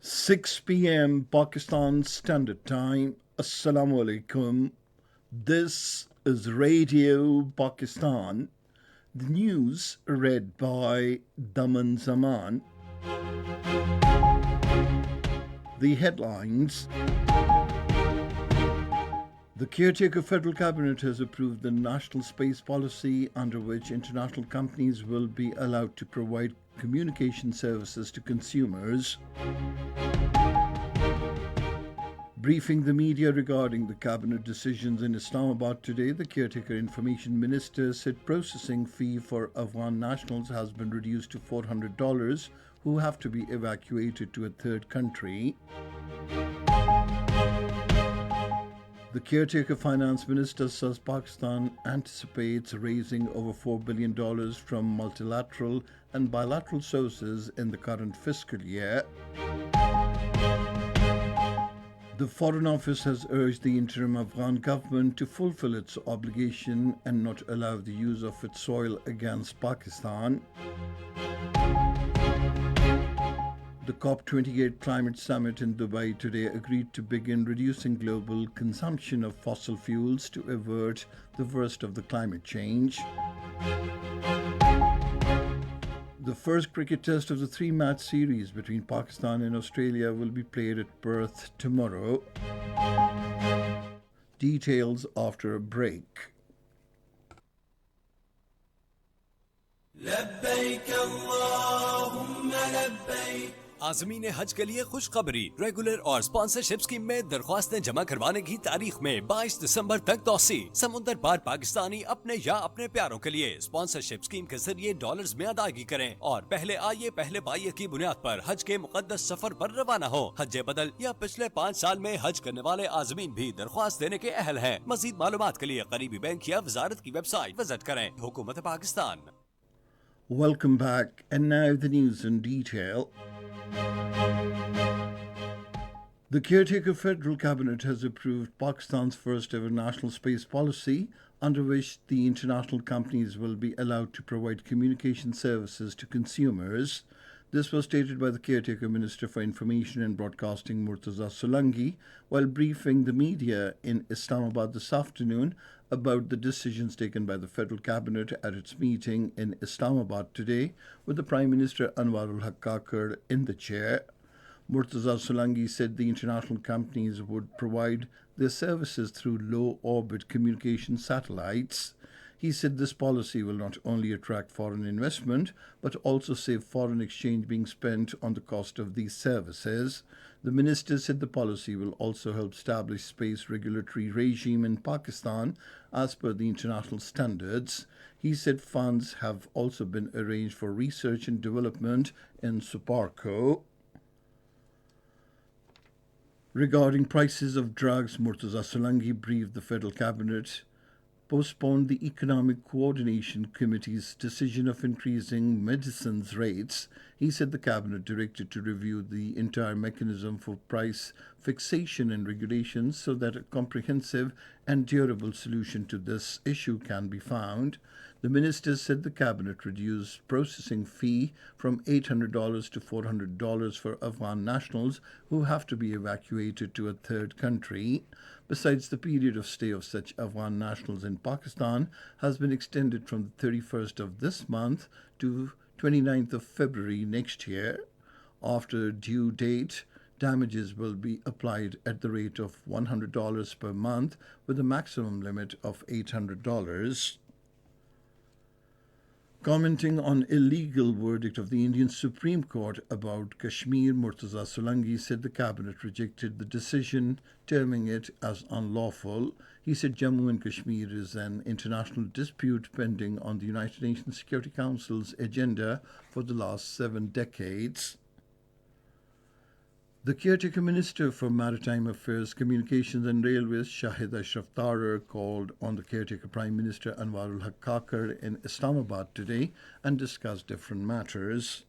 6 p.m. Pakistan Standard Time. Assalamu alaikum. This is Radio Pakistan. The news read by Daman Zaman. The headlines. The caretaker federal cabinet has approved the national space policy under which international companies will be allowed to provide communication services to consumers. Briefing the media regarding the cabinet decisions in Islamabad today, the caretaker information minister said processing fee for Afghan nationals has been reduced to $400 who have to be evacuated to a third country. The caretaker finance minister says Pakistan anticipates raising over $4 billion from multilateral and bilateral sources in the current fiscal year. The Foreign Office has urged the interim Afghan government to fulfill its obligation and not allow the use of its soil against Pakistan. The COP28 climate summit in Dubai today agreed to begin reducing global consumption of fossil fuels to avert the worst of the climate change. The first cricket test of the three-match series between Pakistan and Australia will be played at Perth tomorrow. Details after a break. आज़मीन हज के लिए खुशखबरी। Regular और sponsorship scheme में दरख्वास्तें जमा करवाने की तारीख में 22 दिसंबर तक तौसी। समुंदर पार पाकिस्तानी अपने या अपने प्यारों के लिए स्पॉन्सरशिप स्कीम के जरिए डॉलर्स में अदायगी करें और पहले आइए पहले पाइए की बुनियाद पर हज के मुकद्दस सफर पर रवाना हो। हज बदल या पिछले 5 साल में हज करने वाले आज़मीन भी दरख्वास्त देने के अहल हैं। मजीद मालूमात के लिए करीबी बैंक या वजारत की वेबसाइट विजिट करें। हुकूमत Pakistan. Welcome back, and now the news in detail. The caretaker federal cabinet has approved Pakistan's first ever national space policy, under which the international companies will be allowed to provide communication services to consumers. This was stated by the caretaker Minister for Information and Broadcasting Murtaza Solangi while briefing the media in Islamabad this afternoon about the decisions taken by the federal cabinet at its meeting in Islamabad today, with the Prime Minister Anwarul Haq Kakar in the chair. Murtaza Solangi said the international companies would provide their services through low-orbit communication satellites. He said this policy will not only attract foreign investment, but also save foreign exchange being spent on the cost of these services. The minister said the policy will also help establish space regulatory regime in Pakistan as per the international standards. He said funds have also been arranged for research and development in Suparco. Regarding prices of drugs, Murtaza Solangi briefed the federal cabinet postponed the Economic Coordination Committee's decision of increasing medicines rates. He said the cabinet directed to review the entire mechanism for price fixation and regulations so that a comprehensive and durable solution to this issue can be found. The minister said the cabinet reduced processing fee from $800 to $400 for Afghan nationals who have to be evacuated to a third country. Besides, the period of stay of such Afghan nationals in Pakistan has been extended from the 31st of this month to 29th of February next year. After due date, damages will be applied at the rate of $100 per month with a maximum limit of $800. Commenting on illegal verdict of the Indian Supreme Court about Kashmir, Murtaza Solangi said the cabinet rejected the decision, terming it as unlawful. He said Jammu and Kashmir is an international dispute pending on the United Nations Security Council's agenda for the last 7 decades. The caretaker Minister for Maritime Affairs, Communications and Railways, Shahid Ashraf Tarar, called on the caretaker Prime Minister Anwarul Haq Kakar in Islamabad today and discussed different matters.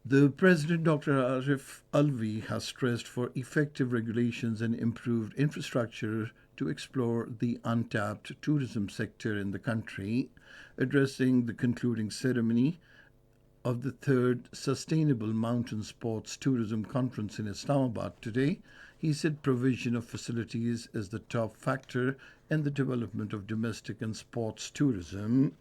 The President Dr. Arif Alvi has stressed for effective regulations and improved infrastructure to explore the untapped tourism sector in the country. Addressing the concluding ceremony of the third Sustainable Mountain Sports Tourism Conference in Islamabad today. He said provision of facilities is the top factor in the development of domestic and sports tourism.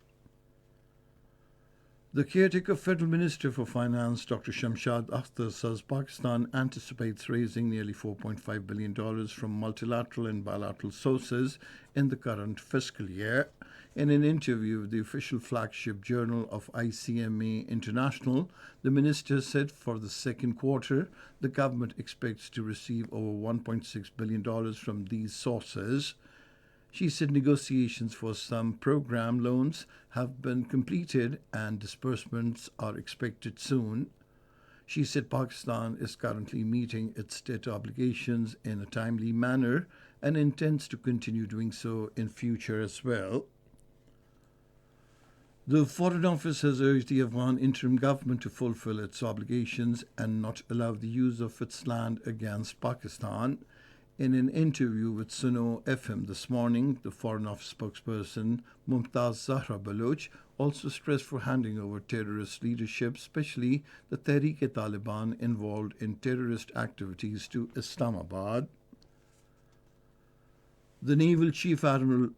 The caretaker Federal Minister for Finance, Dr. Shamshad Akhtar, says Pakistan anticipates raising nearly $4.5 billion from multilateral and bilateral sources in the current fiscal year. In an interview with the official flagship journal of ICMA International, the minister said for the second quarter, the government expects to receive over $1.6 billion from these sources. She said negotiations for some program loans have been completed and disbursements are expected soon. She said Pakistan is currently meeting its debt obligations in a timely manner and intends to continue doing so in future as well. The Foreign Office has urged the Afghan interim government to fulfill its obligations and not allow the use of its land against Pakistan. In an interview with Suno FM this morning, the Foreign Office spokesperson Mumtaz Zahra Baloch also stressed for handing over terrorist leadership, especially the Tehreek-e-Taliban involved in terrorist activities, to Islamabad. The Naval Chief Admiral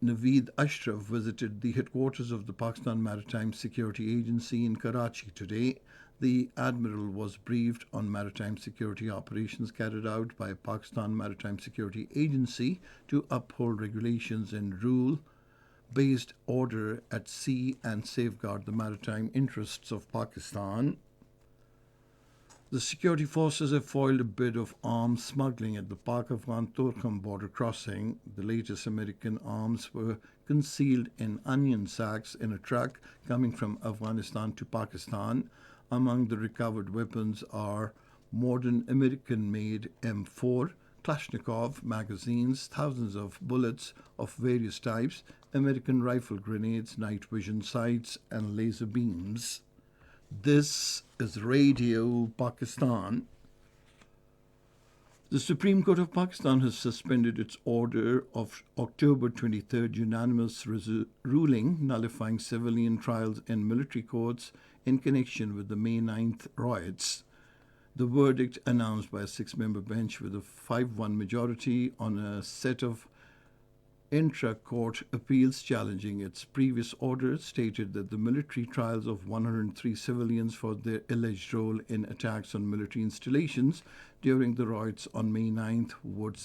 Naveed Ashraf visited the headquarters of the Pakistan Maritime Security Agency in Karachi today. The Admiral was briefed on maritime security operations carried out by Pakistan Maritime Security Agency to uphold regulations and rule-based order at sea and safeguard the maritime interests of Pakistan. The security forces have foiled a bid of arms smuggling at the Pak-Afghan-Torkham border crossing. The latest American arms were concealed in onion sacks in a truck coming from Afghanistan to Pakistan. Among the recovered weapons are modern American-made M4, Kalashnikov magazines, thousands of bullets of various types, American rifle grenades, night vision sights, and laser beams. This is Radio Pakistan. The Supreme Court of Pakistan has suspended its order of October 23rd unanimous ruling nullifying civilian trials in military courts in connection with the May 9th riots. The verdict, announced by a six-member bench with a 5-1 majority on a set of intra-court appeals challenging its previous order, stated that the military trials of 103 civilians for their alleged role in attacks on military installations during the riots on May 9th would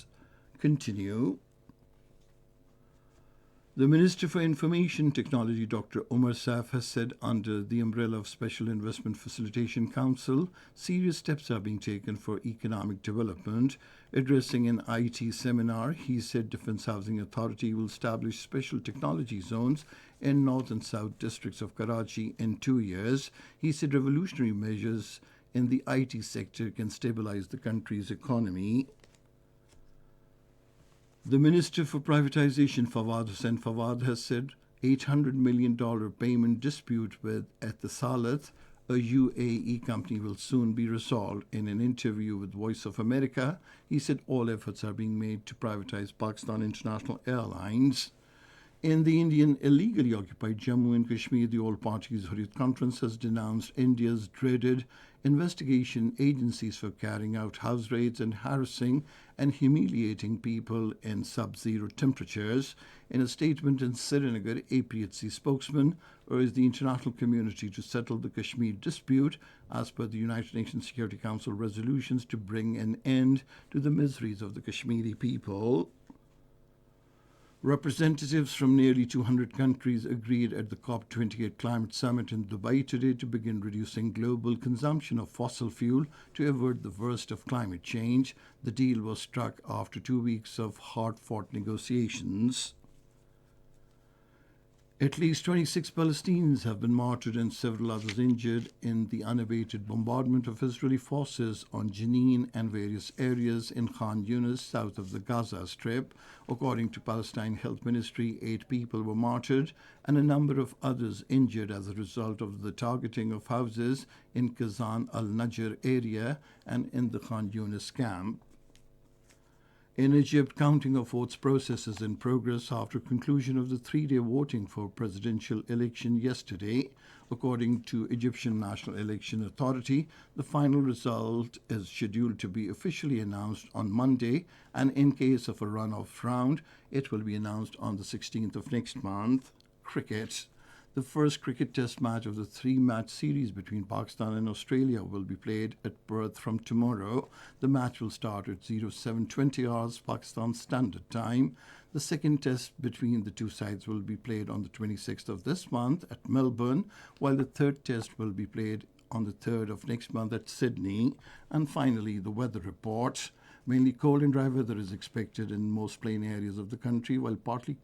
continue. The Minister for Information Technology, Dr. Umar Saif, has said under the umbrella of Special Investment Facilitation Council, serious steps are being taken for economic development. Addressing an IT seminar, he said Defence Housing Authority will establish special technology zones in north and south districts of Karachi in 2 years. He said revolutionary measures in the IT sector can stabilize the country's economy. The Minister for Privatization, Fawad Hussain Fawad, has said $800 million payment dispute with Etisalat, a UAE company, will soon be resolved. In an interview with Voice of America, he said all efforts are being made to privatize Pakistan International Airlines. In the Indian illegally occupied Jammu and Kashmir, the All Parties Hurriyat Conference has denounced India's dreaded investigation agencies for carrying out house raids and harassing and humiliating people in sub-zero temperatures. In a statement in Srinagar, APHC spokesman urged the international community to settle the Kashmir dispute as per the United Nations Security Council resolutions to bring an end to the miseries of the Kashmiri people. Representatives from nearly 200 countries agreed at the COP28 climate summit in Dubai today to begin reducing global consumption of fossil fuel to avert the worst of climate change. The deal was struck after 2 weeks of hard-fought negotiations. At least 26 Palestinians have been martyred and several others injured in the unabated bombardment of Israeli forces on Jenin and various areas in Khan Yunis, south of the Gaza Strip. According to Palestine Health Ministry, 8 people were martyred and a number of others injured as a result of the targeting of houses in Kazan al-Najjar area and in the Khan Yunis camp. In Egypt, counting of votes process is in progress after conclusion of the three-day voting for presidential election yesterday. According to Egyptian National Election Authority, the final result is scheduled to be officially announced on Monday, and in case of a runoff round, it will be announced on the 16th of next month. Cricket. The first cricket test match of the three-match series between Pakistan and Australia will be played at Perth from tomorrow. The match will start at 07:20 hours Pakistan Standard Time. The second test between the two sides will be played on the 26th of this month at Melbourne, while the third test will be played on the 3rd of next month at Sydney. And finally, the weather report. Mainly cold and dry weather is expected in most plain areas of the country, while partly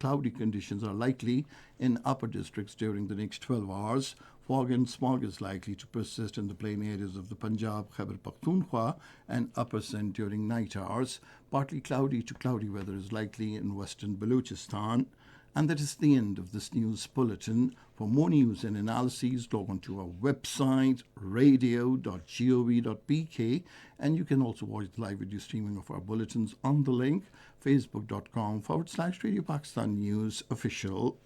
cloudy conditions are likely in upper districts during the next 12 hours. Fog and smog is likely to persist in the plain areas of the Punjab, Khyber Pakhtunkhwa and Upper Sindh during night hours. Partly cloudy to cloudy weather is likely in western Balochistan. And that is the end of this news bulletin. For more news and analyses, log on to our website, radio.gov.pk, and you can also watch the live video streaming of our bulletins on the link, facebook.com/Radio Pakistan News Official.